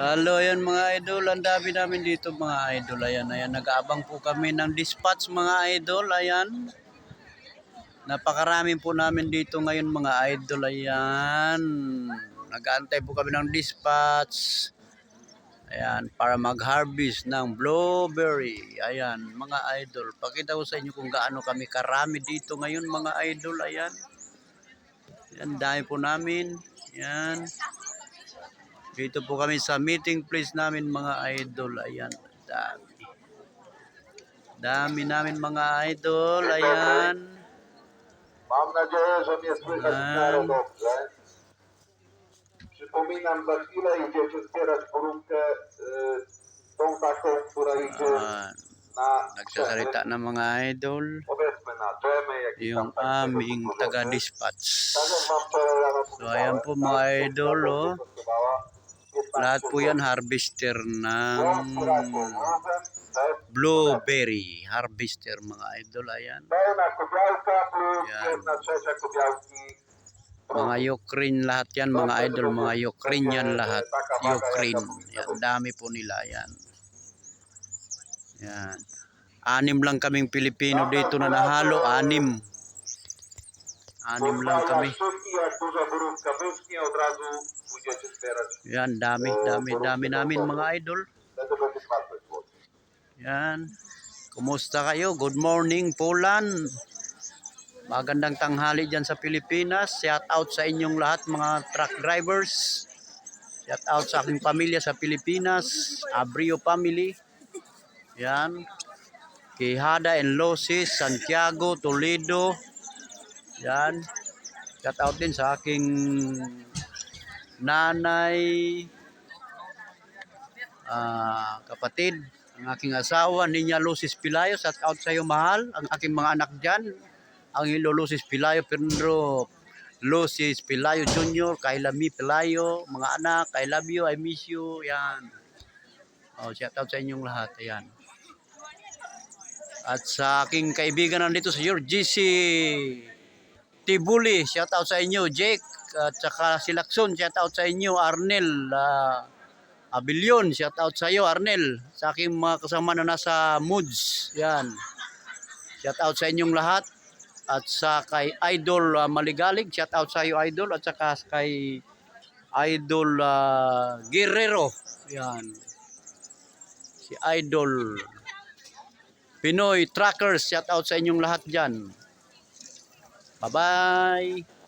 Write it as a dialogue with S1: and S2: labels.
S1: Hello, ayan mga idol. Ang dami namin dito mga idol. Ayan, ayan. Nag-aabang po kami ng dispatch mga idol. Ayan. Napakarami po namin dito ngayon mga idol. Ayan. Nag-aantay po kami ng dispatch. Ayan. Para mag-harvest ng blueberry. Ayan mga idol. Pakita ko sa inyo kung gaano kami karami dito ngayon mga idol. Ayan. Ayan. Dami po namin. Ayan. Dito po kami sa meeting place namin mga idol. Ayan, dami. Dami namin mga idol. Ayan.
S2: Mam nadzieję, że mnie słychać w miarę dobrze. Przypominam, za chwilę idziecie zbierać borówkę tą taką, która idzie na
S1: Nagsasalita ng mga idol.
S2: powiedzmy na dżemy, jakieś
S1: Yung
S2: tam tak
S1: aming taga-dispatch.
S2: Tak jak wam wczoraj rano
S1: So ayan po mga idol. Oh. Lahat po yan harvester ng blueberry. Harvester mga idol. Ayan.
S2: Pełna kubiałka plus
S1: Yan.
S2: 1/3 kubiałki.
S1: Mga Ukraine lahat yan mga idol. Mga Ukrainian lahat. Ukraine. Yan. Dami po nila yan. Yan. 6 lang kaming Pilipino dito na nahalo. 6. 6 lang kami.
S2: Jak duża borówka wyschnie, od razu pójdziecie zbierać.
S1: Yan. Dami namin mga idol.
S2: Wtedy będzie patrzeć w oczy.
S1: Yan. Kumusta kayo? Good morning, Poland. Magandang tanghali dyan sa Pilipinas. Shout out sa inyong lahat mga truck drivers. Shout out sa aking pamilya sa Pilipinas. Abrio family. Yan. Quijada and Losis, Santiago, Toledo. Yan. Shout out din sa aking nanay, kapatid, ang aking asawa, Ninya Losis Pilayo. Shout out sa iyo mahal. Ang aking mga anak dyan. Ang Hilo Losis Pilayo, Pedro Losis Pilayo Jr., Kayla Mi Pilayo, mga anak, I love you, I miss you, yan. Oh, shout out sa inyong lahat, yan. At sa aking kaibigan nandito sa GC Tibuli, shout out sa inyo, Jake, at saka si Lakson, shout out sa inyo, Arnel, Abilion, shout out sa iyo, Arnel, sa aking mga kasama na nasa Moods, yan. Shout out sa inyong lahat. At sa kay Idol Maligalig, shout out sa iyo Idol, at saka kay Idol Guerrero. Yan. Si Idol Pinoy Truckers, shout out sa inyong lahat diyan. Bye-bye.